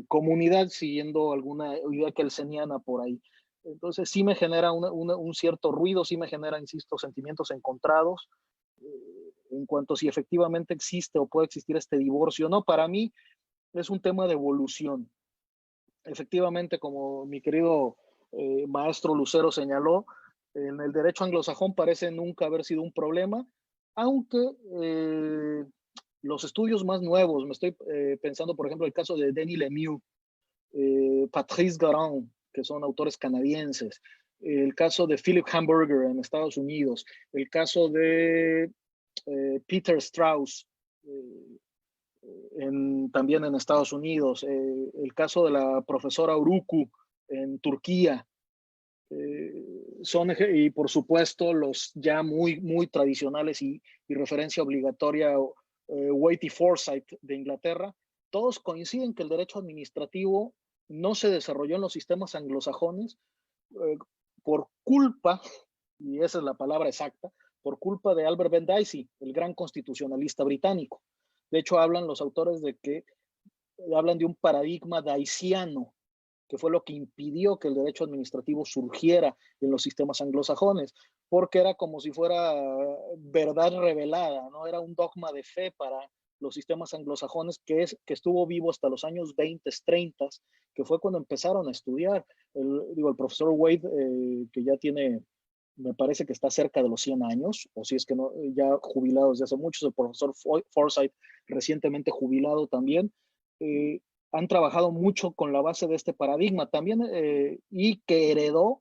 comunidad, siguiendo alguna idea kelseniana por ahí. Entonces sí me genera un cierto ruido, sí me genera, insisto, sentimientos encontrados en cuanto a si efectivamente existe o puede existir este divorcio. No, para mí es un tema de evolución. Efectivamente, como mi querido maestro Lucero señaló, en el derecho anglosajón parece nunca haber sido un problema, aunque los estudios más nuevos, me estoy pensando, por ejemplo, el caso de Denis Lemieux, Patrice Garand, que son autores canadienses, el caso de Philip Hamburger en Estados Unidos, el caso de Peter Strauss, también en Estados Unidos, el caso de la profesora Uruku en Turquía, y por supuesto los ya muy tradicionales y referencia obligatoria, Waite y Forsyth de Inglaterra, todos coinciden que el derecho administrativo no se desarrolló en los sistemas anglosajones por culpa, y esa es la palabra exacta, por culpa de Albert Ben Dicey, el gran constitucionalista británico. De hecho, hablan los autores hablan de un paradigma diceyano, que fue lo que impidió que el derecho administrativo surgiera en los sistemas anglosajones, porque era como si fuera verdad revelada, ¿no? Era un dogma de fe para los sistemas anglosajones que estuvo vivo hasta los años 20, 30, que fue cuando empezaron a estudiar. El profesor Wade, que ya tiene, me parece que está cerca de los 100 años, o si es que no, ya jubilado desde hace muchos, el profesor Forsyth, recientemente jubilado también, han trabajado mucho con la base de este paradigma también, y que heredó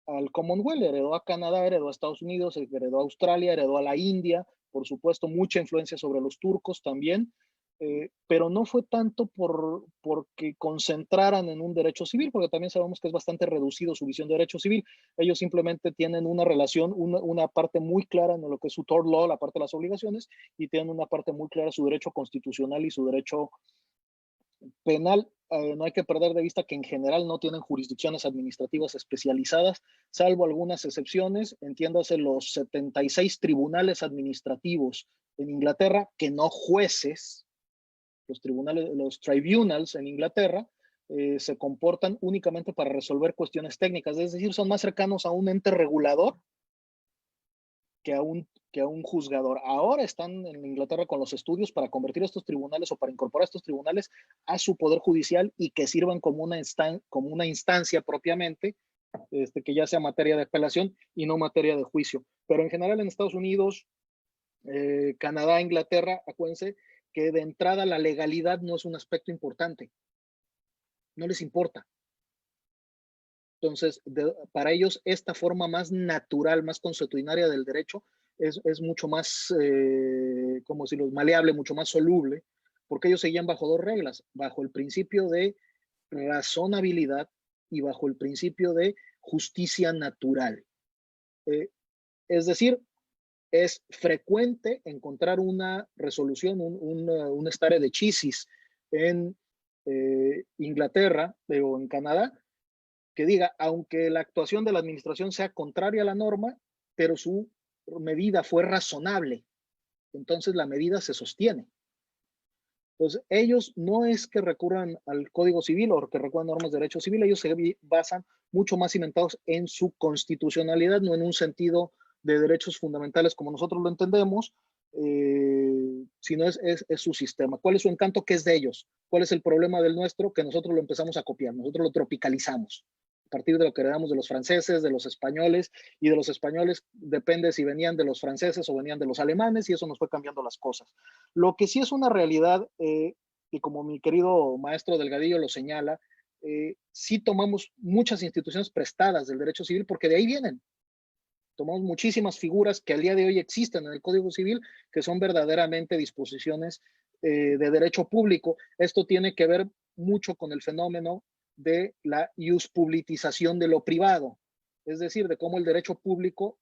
al Commonwealth, heredó a Canadá, heredó a Estados Unidos, heredó a Australia, heredó a la India, por supuesto, mucha influencia sobre los turcos también, pero no fue tanto porque concentraran en un derecho civil, porque también sabemos que es bastante reducido su visión de derecho civil. Ellos simplemente tienen una relación, una parte muy clara en lo que es su tort law, la parte de las obligaciones, y tienen una parte muy clara su derecho constitucional y su derecho penal. No hay que perder de vista que en general no tienen jurisdicciones administrativas especializadas, salvo algunas excepciones, entiéndase los 76 tribunales administrativos en Inglaterra, que no jueces, los tribunals en Inglaterra, se comportan únicamente para resolver cuestiones técnicas, es decir, son más cercanos a un ente regulador que a un juzgador. Ahora están en Inglaterra con los estudios para convertir estos tribunales o para incorporar estos tribunales a su poder judicial y que sirvan como una instancia propiamente, que ya sea materia de apelación y no materia de juicio. Pero en general en Estados Unidos, Canadá, Inglaterra, acuérdense que de entrada la legalidad no es un aspecto importante. No les importa. Entonces, para ellos, esta forma más natural, más consuetudinaria del derecho es mucho más, como si los maleable, mucho más soluble, porque ellos seguían bajo dos reglas, bajo el principio de razonabilidad y bajo el principio de justicia natural. Es decir, es frecuente encontrar una resolución, un stare decisis en Inglaterra o en Canadá, que diga, aunque la actuación de la administración sea contraria a la norma, pero su medida fue razonable, entonces la medida se sostiene. Entonces, ellos no es que recurran al Código Civil o que recurran normas de derecho civil, ellos se basan mucho más cimentados en su constitucionalidad, no en un sentido de derechos fundamentales como nosotros lo entendemos, sino es su sistema. ¿Cuál es su encanto? ¿Qué es de ellos? ¿Cuál es el problema del nuestro? Que nosotros lo empezamos a copiar, nosotros lo tropicalizamos. A partir de lo que heredamos de los franceses, de los españoles, y de los españoles depende si venían de los franceses o venían de los alemanes, y eso nos fue cambiando las cosas. Lo que sí es una realidad, y como mi querido maestro Delgadillo lo señala, sí tomamos muchas instituciones prestadas del derecho civil porque de ahí vienen. Tomamos muchísimas figuras que al día de hoy existen en el Código Civil que son verdaderamente disposiciones de derecho público. Esto tiene que ver mucho con el fenómeno de la iuspublitización de lo privado, es decir, de cómo el derecho público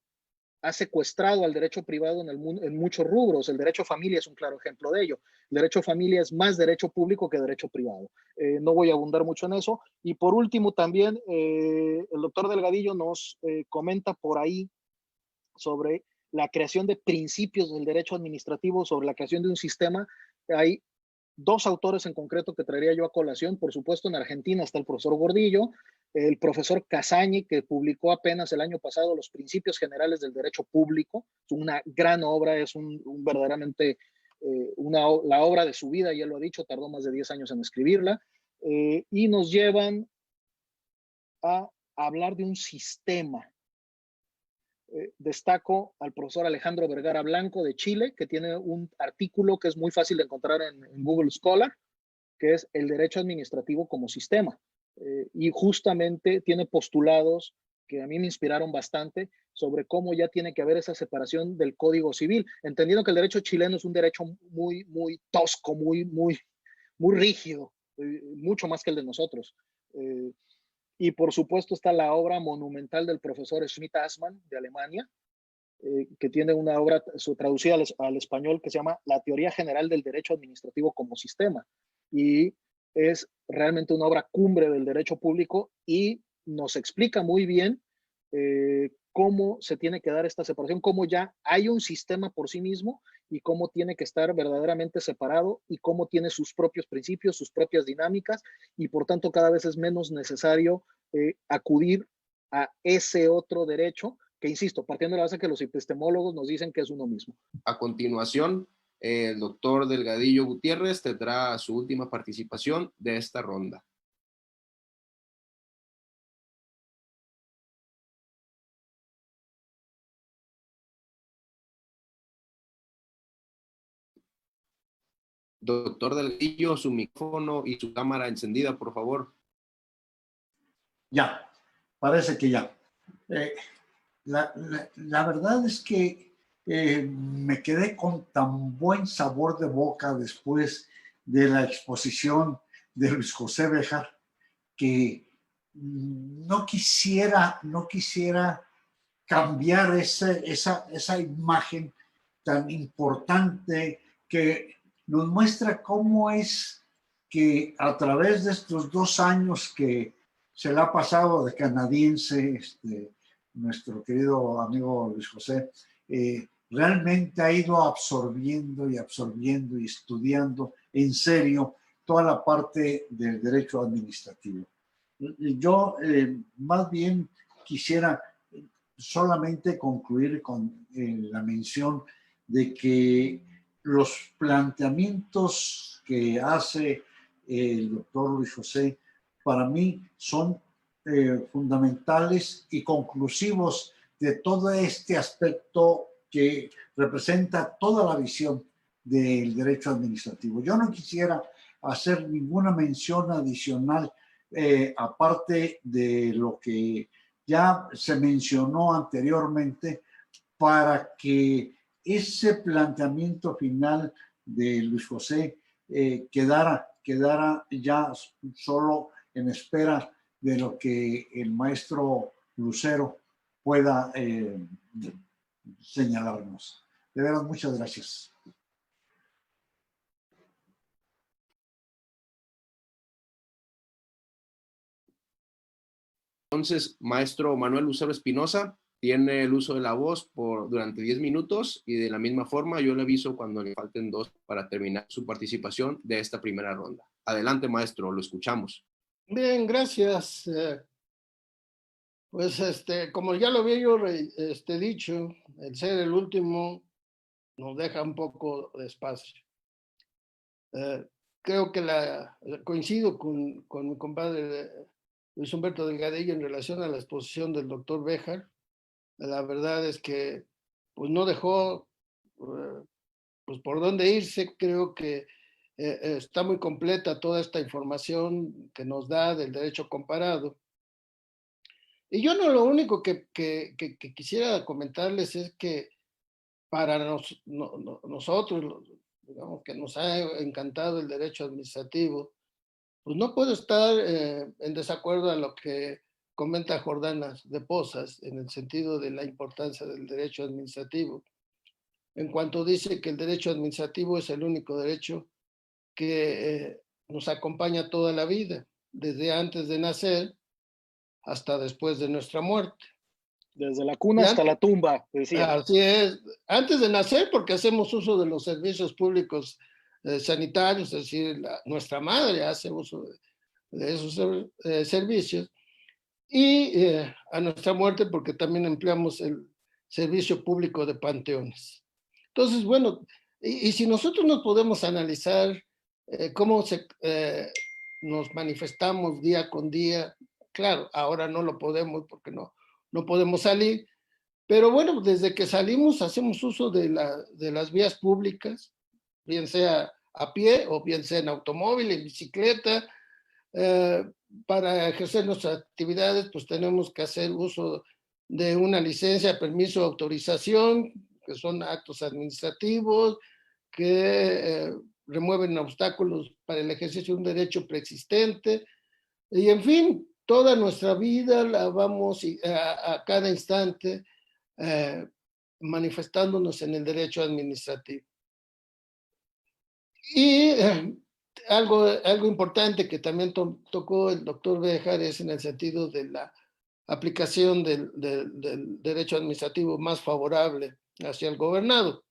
ha secuestrado al derecho privado en muchos rubros. El derecho a familia es un claro ejemplo de ello. El derecho a familia es más derecho público que derecho privado. No voy a abundar mucho en eso. Y por último, también el doctor Delgadillo nos comenta por ahí sobre la creación de principios del derecho administrativo, sobre la creación de un sistema. Hay dos autores en concreto que traería yo a colación. Por supuesto, en Argentina está el profesor Gordillo, el profesor Casañi, que publicó apenas el año pasado los Principios Generales del Derecho Público. Es una gran obra, es verdaderamente la obra de su vida, ya lo ha dicho, tardó más de 10 años en escribirla, y nos llevan a hablar de un sistema. Destaco al profesor Alejandro Vergara Blanco de Chile, que tiene un artículo que es muy fácil de encontrar en Google Scholar, que es el derecho administrativo como sistema. Y justamente tiene postulados que a mí me inspiraron bastante sobre cómo ya tiene que haber esa separación del Código Civil, entendiendo que el derecho chileno es un derecho muy, muy tosco, muy rígido, mucho más que el de nosotros. Y por supuesto está la obra monumental del profesor Schmidt-Assmann de Alemania, que tiene una obra traducida al español que se llama La Teoría General del Derecho Administrativo como Sistema. Y es realmente una obra cumbre del derecho público y nos explica muy bien cómo se tiene que dar esta separación, cómo ya hay un sistema por sí mismo y cómo tiene que estar verdaderamente separado y cómo tiene sus propios principios, sus propias dinámicas, y por tanto cada vez es menos necesario acudir a ese otro derecho que, insisto, partiendo de la base que los epistemólogos nos dicen que es uno mismo. A continuación, el doctor Delgadillo Gutiérrez tendrá su última participación de esta ronda. Doctor Delgadillo, su micrófono y su cámara encendida, por favor. Ya, parece que ya. La verdad es que me quedé con tan buen sabor de boca después de la exposición de Luis José Béjar que no quisiera cambiar esa imagen tan importante que nos muestra cómo es que a través de estos 2 años que se le ha pasado de canadiense, nuestro querido amigo Luis José, realmente ha ido absorbiendo y estudiando en serio toda la parte del derecho administrativo. Yo más bien quisiera solamente concluir con la mención de que los planteamientos que hace el doctor Luis José para mí son fundamentales y conclusivos de todo este aspecto que representa toda la visión del derecho administrativo. Yo no quisiera hacer ninguna mención adicional aparte de lo que ya se mencionó anteriormente, para que ese planteamiento final de Luis José quedara ya solo en espera de lo que el maestro Lucero pueda señalarnos. De veras, muchas gracias. Entonces, maestro Manuel Lucero Espinosa tiene el uso de la voz durante 10 minutos y de la misma forma yo le aviso cuando le falten 2 para terminar su participación de esta primera ronda. Adelante, maestro, lo escuchamos. Bien, gracias. Pues como ya lo había yo dicho, el ser el último nos deja un poco de espacio. Creo que coincido con mi compadre Luis Humberto Delgadillo en relación a la exposición del doctor Béjar. La verdad es que pues no dejó pues por dónde irse. Creo que está muy completa toda esta información que nos da del derecho comparado. Y yo no, lo único que quisiera comentarles es que para nosotros, digamos que nos ha encantado el derecho administrativo, pues no puedo estar en desacuerdo a lo que comenta Jordana de Pozas en el sentido de la importancia del derecho administrativo, en cuanto dice que el derecho administrativo es el único derecho que nos acompaña toda la vida, desde antes de nacer hasta después de nuestra muerte. Desde la cuna hasta la tumba, decía. Así es, antes de nacer porque hacemos uso de los servicios públicos sanitarios, es decir, nuestra madre hace uso de esos servicios, y a nuestra muerte porque también empleamos el servicio público de panteones. Entonces, bueno, y si nosotros nos podemos analizar cómo nos manifestamos día con día, claro, ahora no lo podemos porque no podemos salir, pero bueno, desde que salimos hacemos uso de las vías públicas, bien sea a pie o bien sea en automóvil, en bicicleta. Para ejercer nuestras actividades, pues tenemos que hacer uso de una licencia, permiso, autorización, que son actos administrativos que remueven obstáculos para el ejercicio de un derecho preexistente. Y en fin, toda nuestra vida la vamos a cada instante manifestándonos en el derecho administrativo. Y algo importante que también tocó el doctor Béjar es en el sentido de la aplicación del derecho administrativo más favorable hacia el gobernado.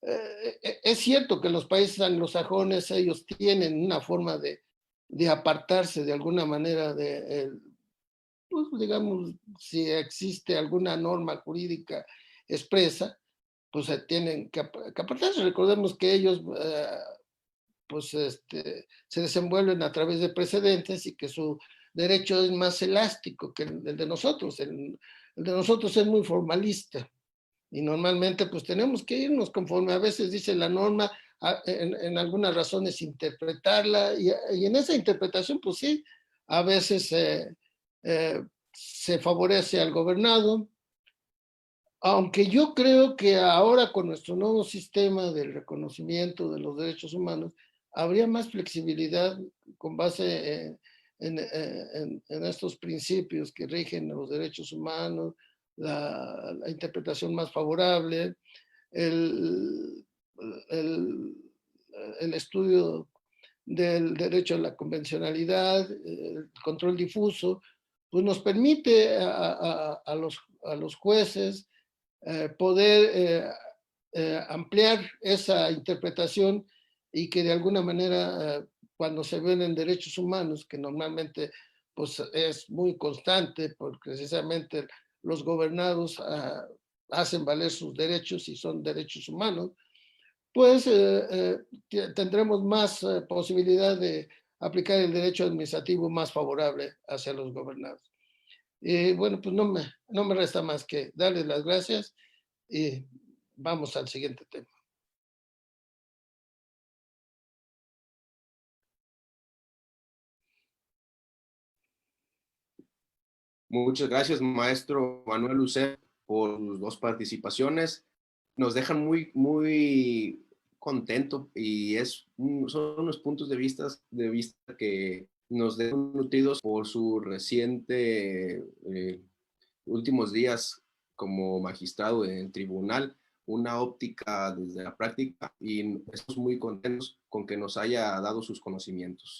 Es cierto que los países anglosajones ellos tienen una forma de apartarse de alguna manera pues digamos, si existe alguna norma jurídica expresa, pues tienen que apartarse. Recordemos que ellos pues se desenvuelven a través de precedentes y que su derecho es más elástico que el de nosotros. El de nosotros es muy formalista y normalmente pues tenemos que irnos conforme a veces dice la norma, en algunas razones interpretarla y en esa interpretación pues sí, a veces se favorece al gobernado, aunque yo creo que ahora con nuestro nuevo sistema del reconocimiento de los derechos humanos, habría más flexibilidad con base en estos principios que rigen los derechos humanos, la interpretación más favorable, el estudio del derecho a la convencionalidad, el control difuso, pues nos permite a los jueces poder ampliar esa interpretación y que de alguna manera cuando se ven en derechos humanos, que normalmente pues es muy constante porque precisamente los gobernados hacen valer sus derechos y son derechos humanos, pues tendremos más posibilidad de aplicar el derecho administrativo más favorable hacia los gobernados. Bueno, pues no me resta más que darles las gracias y vamos al siguiente tema. Muchas gracias, maestro Manuel Lucero, por sus 2 participaciones. Nos dejan muy contento y son unos puntos de vista que nos dejan nutridos por su reciente últimos días como magistrado en el tribunal, una óptica desde la práctica, y estamos muy contentos con que nos haya dado sus conocimientos.